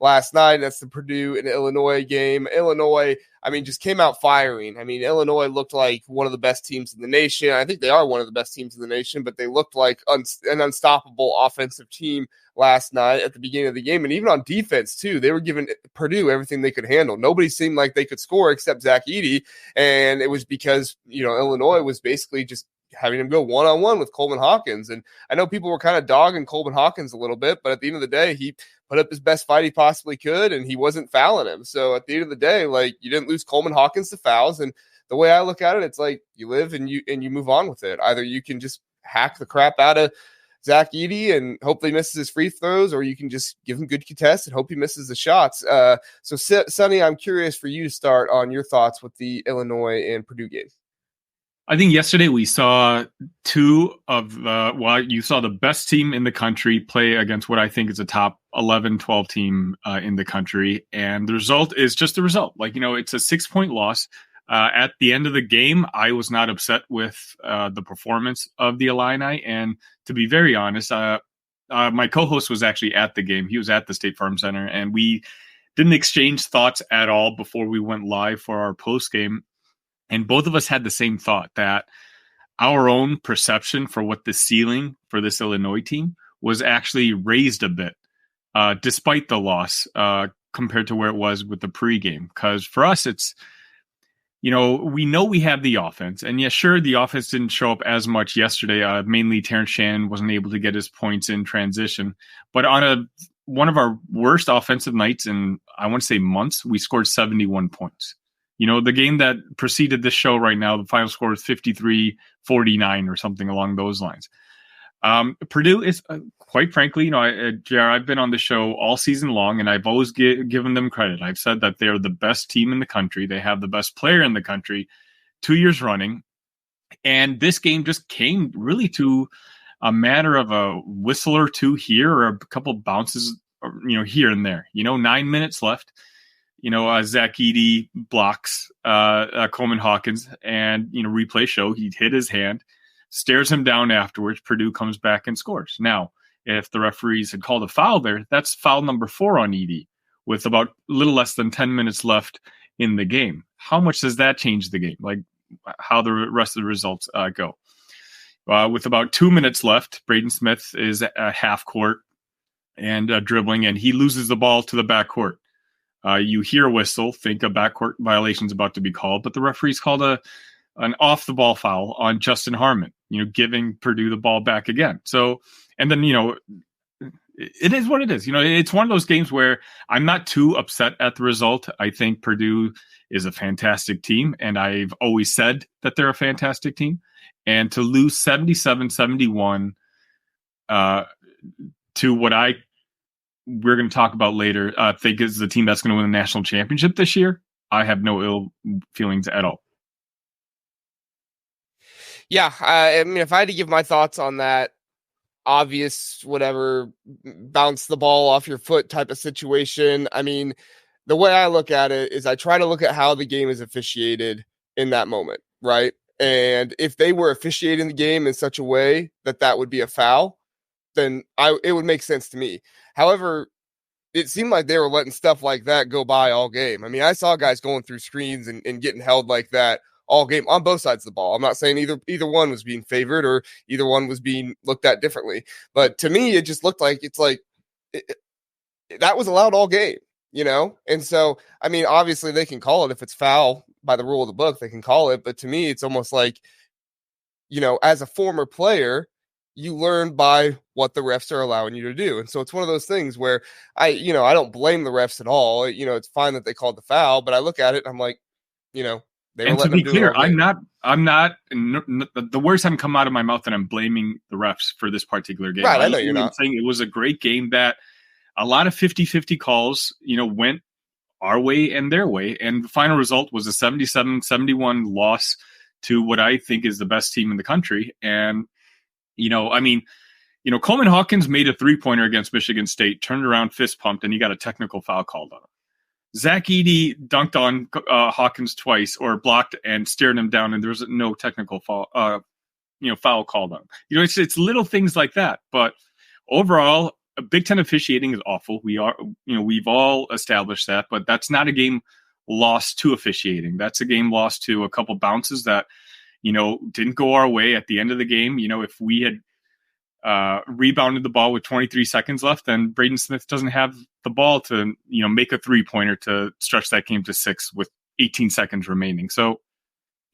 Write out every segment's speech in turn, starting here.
last night. That's the Purdue and Illinois game. Illinois, just came out firing. Illinois looked like one of the best teams in the nation. I think they are one of the best teams in the nation, but they looked like an unstoppable offensive team last night at the beginning of the game. And even on defense, too, they were giving Purdue everything they could handle. Nobody seemed like they could score except Zach Edey. And it was because, Illinois was basically just having him go one-on-one with Coleman Hawkins. And I know people were kind of dogging Coleman Hawkins a little bit, but at the end of the day, he put up his best fight he possibly could, and he wasn't fouling him. So at the end of the day, you didn't lose Coleman Hawkins to fouls. And the way I look at it, it's like you live and you move on with it. Either you can just hack the crap out of Zach Edey and hope he misses his free throws, or you can just give him good contests and hope he misses the shots. So Sonny, I'm curious for you to start on your thoughts with the Illinois and Purdue game. I think yesterday we saw you saw the best team in the country play against what I think is a top 11, 12 team in the country. And the result is just the result. It's a 6-point loss. At the end of the game, I was not upset with the performance of the Illini. And to be very honest, my co-host was actually at the game. He was at the State Farm Center, and we didn't exchange thoughts at all before we went live for our post game. And both of us had the same thought, that our own perception for what the ceiling for this Illinois team was actually raised a bit, despite the loss, compared to where it was with the pregame. Because for us, it's, we know we have the offense. And sure, the offense didn't show up as much yesterday. Mainly Terrence Shannon wasn't able to get his points in transition. But on one of our worst offensive nights in, I want to say, months, we scored 71 points. The game that preceded this show right now, the final score is 53-49 or something along those lines. Purdue is, quite frankly, I've been on the show all season long, and I've always given them credit. I've said that they're the best team in the country. They have the best player in the country 2 years running. And this game just came really to a matter of a whistle or two here, or a couple bounces, here and there. 9 minutes left. Zach Edey blocks Coleman Hawkins, and, replay show, he hit his hand, stares him down afterwards. Purdue comes back and scores. Now, if the referees had called a foul there, that's foul number 4 on Edey with about a little less than 10 minutes left in the game. How much does that change the game? How the rest of the results go? With about 2 minutes left, Braden Smith is at half court and dribbling, and he loses the ball to the backcourt. You hear a whistle, think a backcourt violation is about to be called, but the referees called an off-the-ball foul on Justin Harmon, giving Purdue the ball back again. So, and then, it is what it is. It's one of those games where I'm not too upset at the result. I think Purdue is a fantastic team, and I've always said that they're a fantastic team. And to lose 77-71 to what we're going to talk about later, I think is the team that's going to win the national championship this year, I have no ill feelings at all. Yeah, if I had to give my thoughts on that obvious, whatever, bounce the ball off your foot type of situation, the way I look at it is I try to look at how the game is officiated in that moment, right? And if they were officiating the game in such a way that would be a foul, then it would make sense to me. However, it seemed like they were letting stuff like that go by all game. I saw guys going through screens and getting held like that all game on both sides of the ball. I'm not saying either one was being favored or either one was being looked at differently. But to me, it just looked like that was allowed all game, And so, obviously they can call it if it's foul by the rule of the book, they can call it. But to me, it's almost like, as a former player, you learn by what the refs are allowing you to do. And so it's one of those things where I don't blame the refs at all. It's fine that they called the foul, but I look at it and I'm like, they were letting them do it. And to be clear, I'm not the words haven't come out of my mouth that I'm blaming the refs for this particular game. Right, I know you're not. Saying it was a great game that a lot of 50-50 calls, went our way and their way. And the final result was a 77-71 loss to what I think is the best team in the country. And, Coleman Hawkins made a 3-pointer against Michigan State, turned around, fist pumped, and he got a technical foul called on him. Zach Edey dunked on Hawkins twice, or blocked and stared him down, and there was no technical foul called on him. It's little things like that. But overall, Big Ten officiating is awful. We've all established that, but that's not a game lost to officiating. That's a game lost to a couple bounces that, didn't go our way at the end of the game. If we had rebounded the ball with 23 seconds left, then Braden Smith doesn't have the ball to, make a 3-pointer to stretch that game to 6 with 18 seconds remaining. So,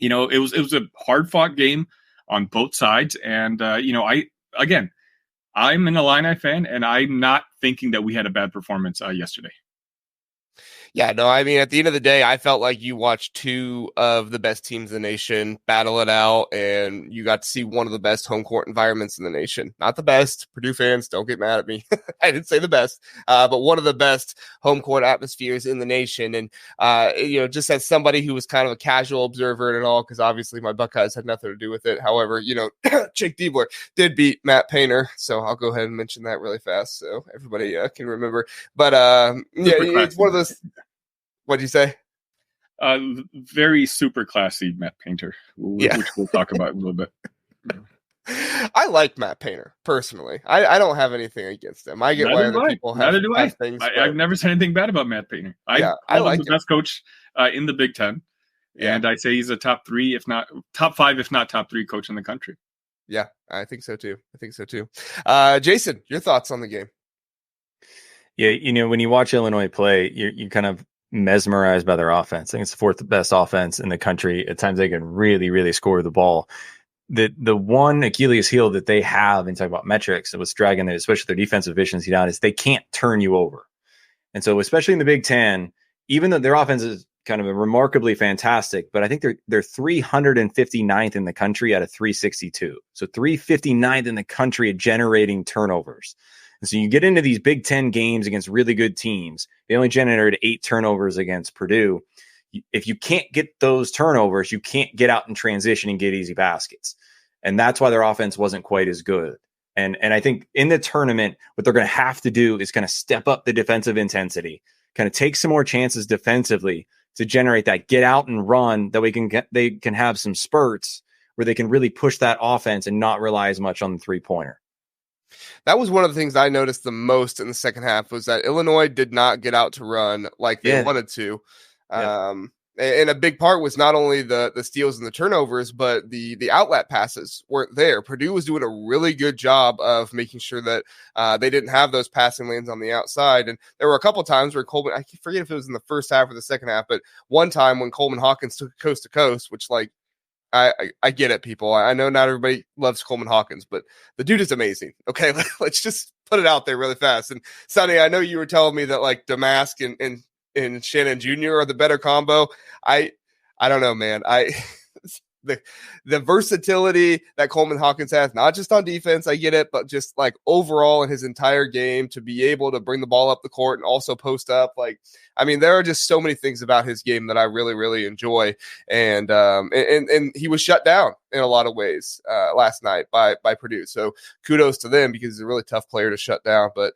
it was a hard fought game on both sides. And, I'm an Illini fan, and I'm not thinking that we had a bad performance yesterday. Yeah, no, I mean, at the end of the day, I felt like you watched two of the best teams in the nation battle it out, and you got to see one of the best home court environments in the nation. Not the best. Purdue fans, don't get mad at me. I didn't say the best, but one of the best home court atmospheres in the nation. And, just as somebody who was kind of a casual observer in it all, because obviously my Buckeyes had nothing to do with it. However, Jake Diebler did beat Matt Painter, so I'll go ahead and mention that really fast so everybody can remember. But, it's one of those. What'd you say? Very super classy Matt Painter, which we'll talk about in a little bit. I like Matt Painter personally. I don't have anything against him. I get why other people have things. I've never said anything bad about Matt Painter. I like the best coach in the Big Ten, and I say he's a top 3, if not top 5, if not top 3 coach in the country. Yeah, I think so too. Jason, your thoughts on the game? Yeah, when you watch Illinois play, you kind of mesmerized by their offense. I think it's the 4th best offense in the country. At times they can really, really score the ball. The one Achilles heel that they have, and talk about metrics, and what's dragging them, especially their defensive efficiency down, is they can't turn you over. And so, especially in the Big Ten, even though their offense is kind of remarkably fantastic, but I think they're 359th in the country out of 362. So 359th in the country at generating turnovers. And so you get into these Big Ten games against really good teams. They only generated 8 turnovers against Purdue. If you can't get those turnovers, you can't get out in transition and get easy baskets. And that's why their offense wasn't quite as good. And I think in the tournament, what they're going to have to do is kind of step up the defensive intensity, kind of take some more chances defensively to generate that get out and run that they can have some spurts where they can really push that offense and not rely as much on the 3-pointer. That was one of the things I noticed the most in the second half, was that Illinois did not get out to run like they wanted to. And a big part was not only the steals and the turnovers, but the outlet passes weren't there. Purdue was doing a really good job of making sure that they didn't have those passing lanes on the outside. And there were a couple times where Coleman, I forget if it was in the first half or the second half, but one time when Coleman Hawkins took coast to coast, which I get it, people. I know not everybody loves Coleman Hawkins, but the dude is amazing. Okay, let's just put it out there really fast. And Sonny, I know you were telling me that Damask and Shannon Jr. are the better combo. I don't know, man. The versatility that Coleman Hawkins has, not just on defense, I get it, but just overall in his entire game, to be able to bring the ball up the court and also post up. There are just so many things about his game that I really, really enjoy. And he was shut down in a lot of ways last night by Purdue. So kudos to them, because he's a really tough player to shut down. But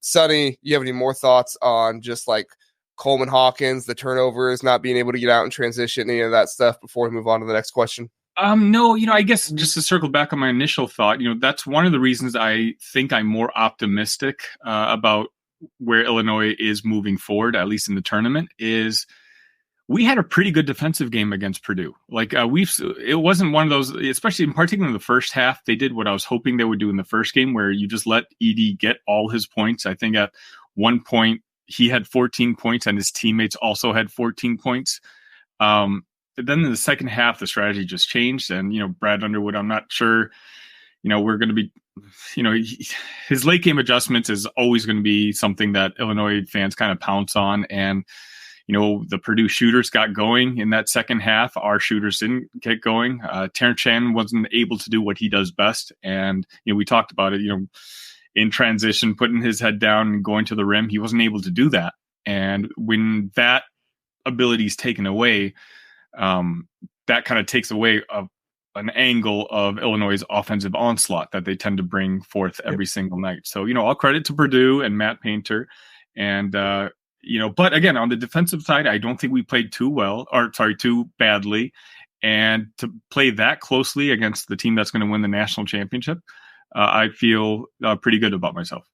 Sonny, you have any more thoughts on just Coleman Hawkins, the turnovers, not being able to get out and transition, any of that stuff before we move on to the next question? No, I guess just to circle back on my initial thought, that's one of the reasons I think I'm more optimistic about where Illinois is moving forward, at least in the tournament, is we had a pretty good defensive game against Purdue. It wasn't one of those, especially in particular in the first half, they did what I was hoping they would do in the first game, where you just let Edey get all his points. I think at one point he had 14 points and his teammates also had 14 points. Then in the second half, the strategy just changed. And, Brad Underwood, I'm not sure, we're going to be, his late game adjustments is always going to be something that Illinois fans kind of pounce on. And, the Purdue shooters got going in that second half. Our shooters didn't get going. Terrence Shannon wasn't able to do what he does best. And, we talked about it, in transition, putting his head down and going to the rim. He wasn't able to do that. And when that ability is taken away, that kind of takes away an angle of Illinois' offensive onslaught that they tend to bring forth every single night. So, all credit to Purdue and Matt Painter. And, but again, on the defensive side, I don't think we played too badly. And to play that closely against the team that's going to win the national championship, I feel pretty good about myself.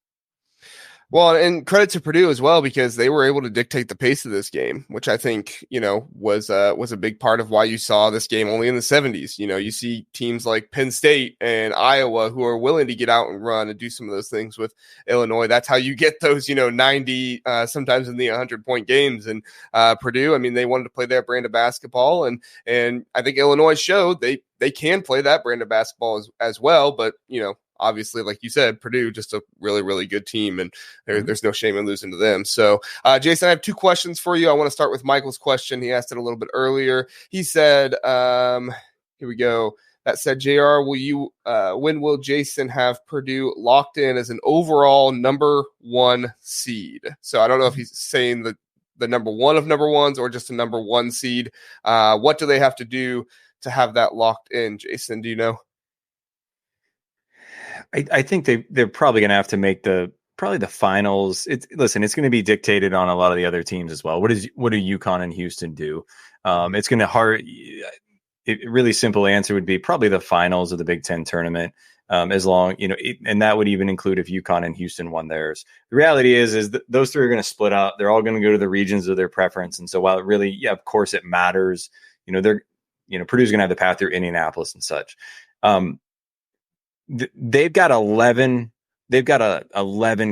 Well, and credit to Purdue as well, because they were able to dictate the pace of this game, which I think, was a big part of why you saw this game only in the 70s. You see teams like Penn State and Iowa who are willing to get out and run and do some of those things with Illinois. That's how you get those, 90, sometimes in the 100-point games. And Purdue, I mean, they wanted to play that brand of basketball, and I think Illinois showed they can play that brand of basketball as well, but obviously, like you said, Purdue, just a really, really good team, and there's no shame in losing to them. So, Jason, I have two questions for you. I want to start with Michael's question. He asked it a little bit earlier. He said, here we go. That said, JR, when will Jason have Purdue locked in as an overall number one seed? So I don't know if he's saying the number one of number ones or just a number one seed. What do they have to do to have that locked in, Jason? Do you know? I think they're probably going to have to make the finals. It's going to be dictated on a lot of the other teams as well. What do UConn and Houston do? It's going to a really simple answer would be probably the finals of the Big Ten tournament. As long, and that would even include if UConn and Houston won theirs. The reality is that those three are going to split up. They're all going to go to the regions of their preference. And so while it really, of course it matters, Purdue's going to have the path through Indianapolis and such. They've got 11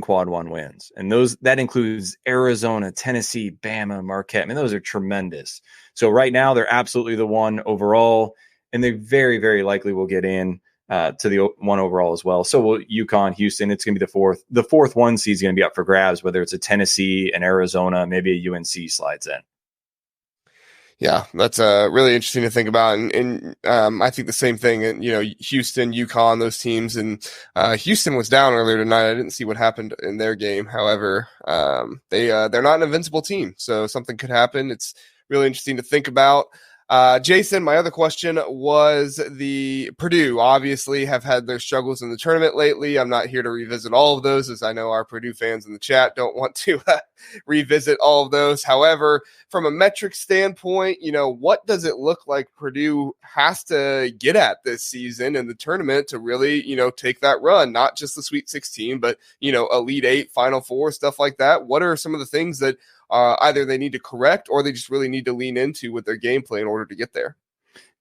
quad one wins, and that includes Arizona, Tennessee, Bama, Marquette. I mean, those are tremendous. So right now they're absolutely the one overall, and they very, very likely will get in to the one overall as well. So will UConn, Houston. It's going to be the fourth. The fourth one seed is going to be up for grabs, whether it's a Tennessee, an Arizona, maybe a UNC slides in. Yeah, that's really interesting to think about. And I think the same thing, Houston, UConn, those teams. And Houston was down earlier tonight. I didn't see what happened in their game. However, they're not an invincible team, so something could happen. It's really interesting to think about. Jason, my other question was the Purdue obviously have had their struggles in the tournament lately. I'm not here to revisit all of those, as I know our Purdue fans in the chat don't want to revisit all of those. However, from a metric standpoint, what does it look like Purdue has to get at this season in the tournament to really, take that run, not just the Sweet 16, but, Elite 8, Final Four, stuff like that? What are some of the things that either they need to correct or they just really need to lean into with their gameplay in order to get there?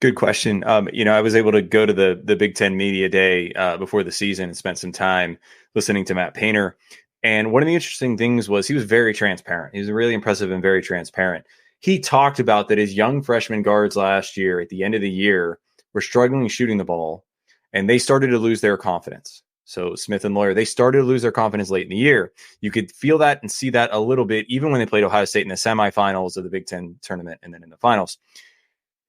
Good question. I was able to go to the Big Ten Media Day before the season and spent some time listening to Matt Painter. And one of the interesting things was he was very transparent. He was really impressive and very transparent. He talked about that his young freshman guards last year at the end of the year were struggling shooting the ball, and they started to lose their confidence. So Smith and Lawyer, they started to lose their confidence late in the year. You could feel that and see that a little bit, even when they played Ohio State in the semifinals of the Big Ten tournament and then in the finals.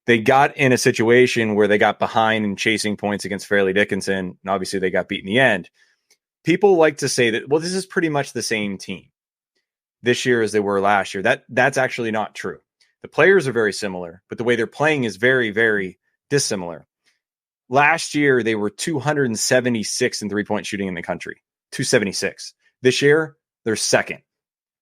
They got in a situation where they got behind and chasing points against Fairleigh Dickinson, and obviously they got beat in the end. People like to say that, well, this is pretty much the same team this year as they were last year. That's actually not true. The players are very similar, but the way they're playing is very, very dissimilar. Last year, they were 276 in three-point shooting in the country, 276. This year, they're second.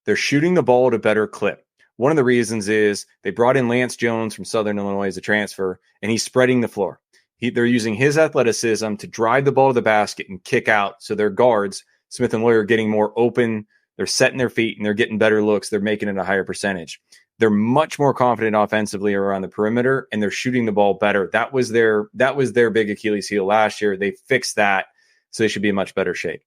They're shooting the ball at a better clip. One of the reasons is they brought in Lance Jones from Southern Illinois as a transfer, and he's spreading the floor. They're using his athleticism to drive the ball to the basket and kick out. So their guards, Smith and Lawyer, are getting more open. They're setting their feet, and they're getting better looks. They're making it a higher percentage. They're much more confident offensively around the perimeter, and they're shooting the ball better. That was their big Achilles heel last year. They fixed that, so they should be in much better shape.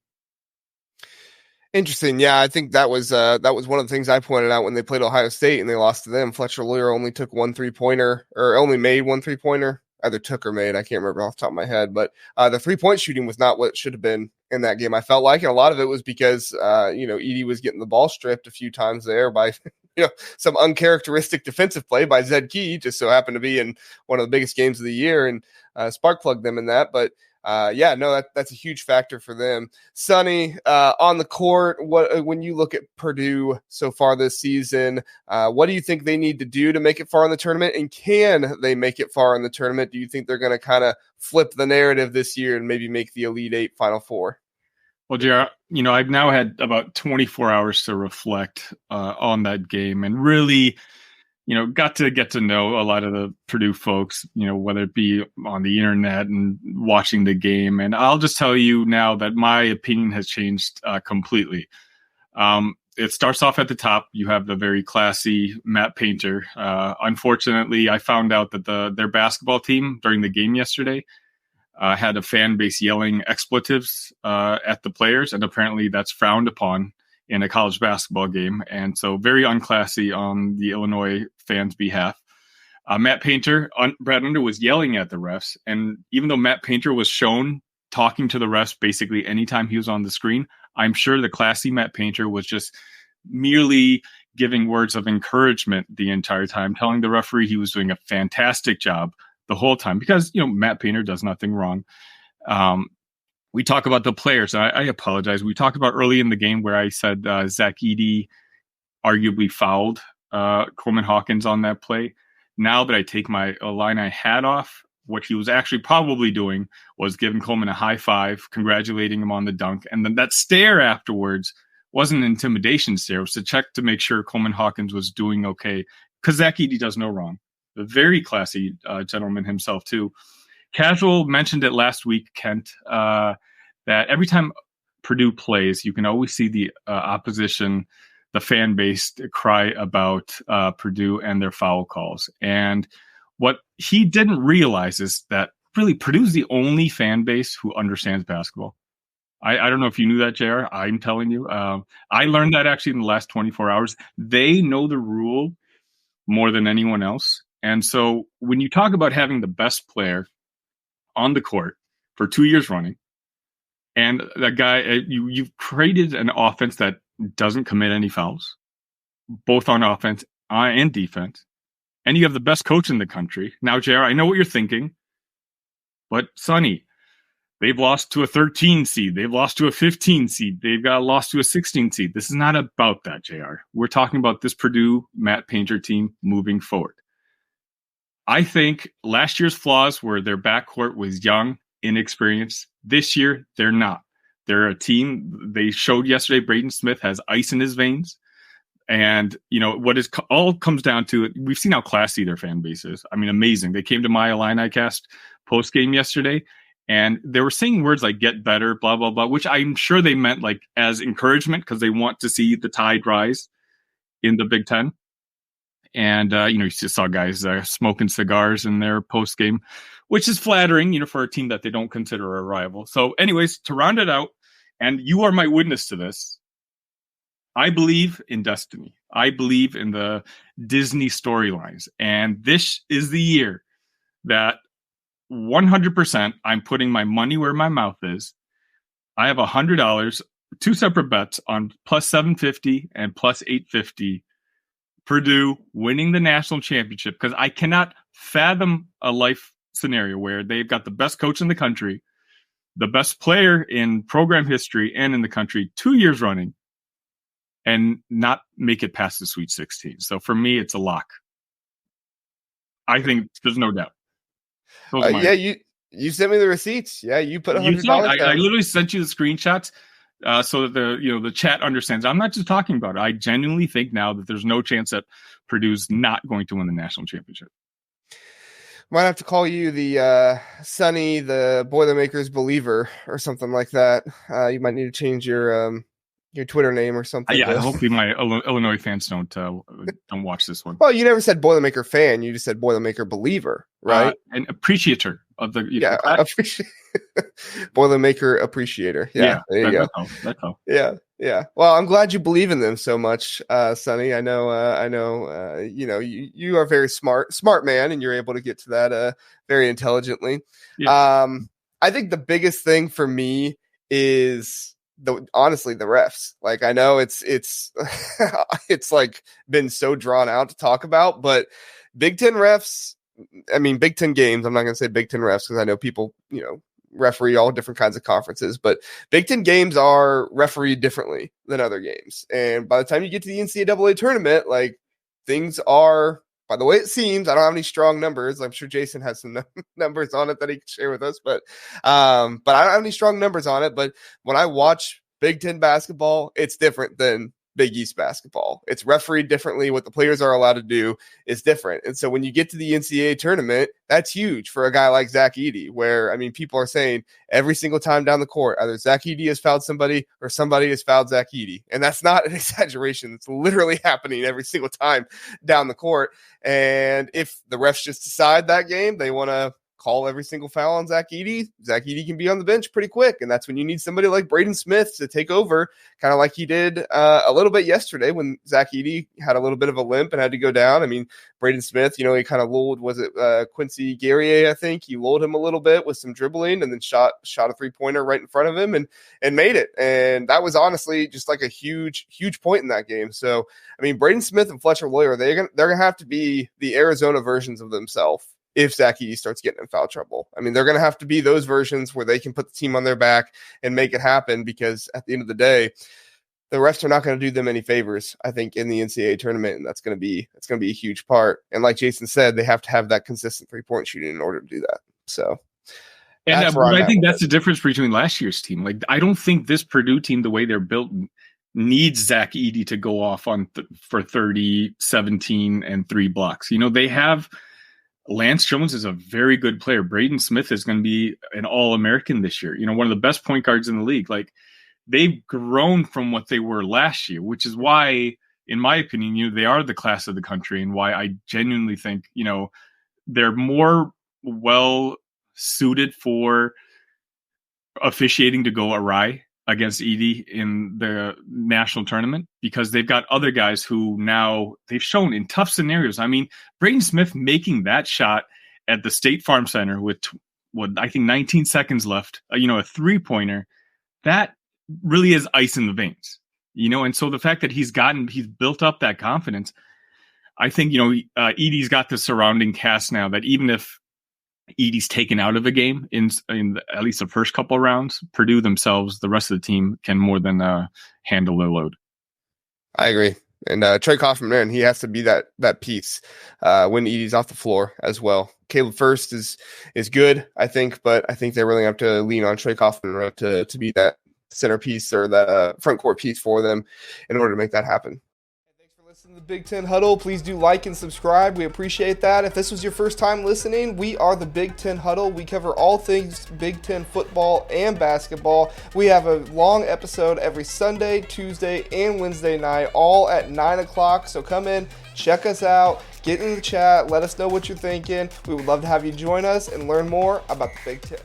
Interesting. Yeah, I think that was one of the things I pointed out when they played Ohio State and they lost to them. Fletcher Lawyer only took one 3-pointer, or only made one 3-pointer. Either took or made. I can't remember off the top of my head, but the 3-point shooting was not what it should have been in that game. I felt like, and a lot of it was because Edey was getting the ball stripped a few times there by some uncharacteristic defensive play by Zed Key, just so happened to be in one of the biggest games of the year and spark plugged them in that. But that's a huge factor for them. Sonny, on the court, when you look at Purdue so far this season, what do you think they need to do to make it far in the tournament? And can they make it far in the tournament? Do you think they're going to kind of flip the narrative this year and maybe make the Elite Eight, Final Four? Well, JR, I've now had about 24 hours to reflect on that game and really, got to get to know a lot of the Purdue folks, whether it be on the internet and watching the game. And I'll just tell you now that my opinion has changed completely. It starts off at the top. You have the very classy Matt Painter. Unfortunately, I found out that their basketball team during the game yesterday had a fan base yelling expletives at the players, and apparently that's frowned upon in a college basketball game. And so very unclassy on the Illinois fans' behalf. Matt Painter, Brad Under was yelling at the refs. And even though Matt Painter was shown talking to the refs basically anytime he was on the screen, I'm sure the classy Matt Painter was just merely giving words of encouragement the entire time, telling the referee he was doing a fantastic job the whole time because, Matt Painter does nothing wrong. We talk about the players. I apologize. We talked about early in the game where I said Zach Edey arguably fouled Coleman Hawkins on that play. Now that I take my Illini hat off, what he was actually probably doing was giving Coleman a high five, congratulating him on the dunk. And then that stare afterwards wasn't an intimidation stare. It was to check to make sure Coleman Hawkins was doing okay because Zach Edey does no wrong. A very classy gentleman himself, too. Casual mentioned it last week, Kent, that every time Purdue plays, you can always see the opposition, the fan base cry about Purdue and their foul calls. And what he didn't realize is that really Purdue's the only fan base who understands basketball. I don't know if you knew that, JR. I'm telling you. I learned that actually in the last 24 hours. They know the rule more than anyone else. And so when you talk about having the best player on the court for 2 years running, and that guy, you've created an offense that doesn't commit any fouls, both on offense and defense, and you have the best coach in the country. Now, JR, I know what you're thinking, but Sonny, they've lost to a 13 seed. They've lost to a 15 seed. They've got lost to a 16 seed. This is not about that, JR. We're talking about this Purdue Matt Painter team moving forward. I think last year's flaws were their backcourt was young, inexperienced. This year, they're not. They're a team. They showed yesterday Braden Smith has ice in his veins. And, what is all comes down to, we've seen how classy their fan base is. I mean, amazing. They came to my Illini cast post-game yesterday, and they were saying words like get better, blah, blah, blah, which I'm sure they meant like as encouragement because they want to see the tide rise in the Big Ten. And, you just saw guys smoking cigars in their post game, which is flattering, for a team that they don't consider a rival. So anyways, to round it out, and you are my witness to this, I believe in destiny. I believe in the Disney storylines. And this is the year that 100% I'm putting my money where my mouth is. I have $100, two separate bets on plus 750 and plus 850. Purdue winning the national championship because I cannot fathom a life scenario where they've got the best coach in the country, the best player in program history and in the country 2 years running, and not make it past the Sweet 16. So for me, it's a lock. I think there's no doubt. You sent me the receipts. Yeah, you put $100 down. I literally sent you the screenshots. So that the chat understands. I'm not just talking about it. I genuinely think now that there's no chance that Purdue's not going to win the national championship. Might have to call you the Sonny, the Boilermakers believer, or something like that. You might need to change your Twitter name or something. Yeah, hopefully my Illinois fans don't watch this one. Well, you never said Boilermaker fan. You just said Boilermaker believer, right? An appreciator of the Boilermaker appreciator. Yeah, there you go. That's all. Yeah. Well, I'm glad you believe in them so much, Sonny. I know. You are a very smart man, and you're able to get to that very intelligently. Yeah. I think the biggest thing for me is honestly the refs. Like, I know it's it's like been so drawn out to talk about, but Big Ten refs. I mean, Big Ten games. I'm not going to say Big Ten refs because I know people, referee all different kinds of conferences, but Big Ten games are refereed differently than other games. And by the time you get to the NCAA tournament, like, things are, by the way it seems, I don't have any strong numbers. I'm sure Jason has some numbers on it that he can share with us, but I don't have any strong numbers on it. But when I watch Big Ten basketball, it's different than Big East basketball. It's refereed differently. What the players are allowed to do is different. And so when you get to the NCAA tournament, that's huge for a guy like Zach Edey, where, I mean, people are saying every single time down the court, either Zach Edey has fouled somebody or somebody has fouled Zach Edey. And that's not an exaggeration. It's literally happening every single time down the court. And if the refs just decide that game, they want to call every single foul on Zach Edey can be on the bench pretty quick. And that's when you need somebody like Braden Smith to take over, kind of like he did a little bit yesterday when Zach Edey had a little bit of a limp and had to go down. I mean, Braden Smith, he kind of lulled, was it Quincy Guerrier, I think? He lulled him a little bit with some dribbling and then shot a three-pointer right in front of him and made it. And that was honestly just like a huge, huge point in that game. So, I mean, Braden Smith and Fletcher Loyer, they're going to have to be the Arizona versions of themselves if Zach Edey starts getting in foul trouble. I mean, they're going to have to be those versions where they can put the team on their back and make it happen, because at the end of the day, the refs are not going to do them any favors, I think, in the NCAA tournament, and that's going to be a huge part. And like Jason said, they have to have that consistent three-point shooting in order to do that. So, and I think that's the difference between last year's team. Like, I don't think this Purdue team, the way they're built, needs Zach Edey to go off on for 30, 17, and 3 blocks. They have Lance Jones is a very good player. Braden Smith is going to be an All-American this year. One of the best point guards in the league. Like, they've grown from what they were last year, which is why, in my opinion, they are the class of the country, and why I genuinely think, they're more well suited for officiating to go awry against Edey in the national tournament, because they've got other guys who now they've shown in tough scenarios. I mean, Braden Smith making that shot at the State Farm Center with I think 19 seconds left, a 3-pointer, that really is ice in the veins, and so the fact that he's built up that confidence, I think, Edey's got the surrounding cast now that even if Edey's taken out of a game in at least the first couple of rounds, Purdue themselves, the rest of the team, can more than handle their load. I agree. And Trey Kaufman, he has to be that piece when Edey's off the floor as well. Caleb First is good, I think, but I think they really have to lean on Trey Kaufman to be that centerpiece or that front court piece for them in order to make that happen. Listen to the Big Ten Huddle. Please do like and subscribe. We appreciate that. If this was your first time listening, we are the Big Ten Huddle. We cover all things Big Ten football and basketball. We have a long episode every Sunday, Tuesday, and Wednesday night, all at 9 o'clock. So come in, check us out, get in the chat, let us know what you're thinking. We would love to have you join us and learn more about the Big Ten.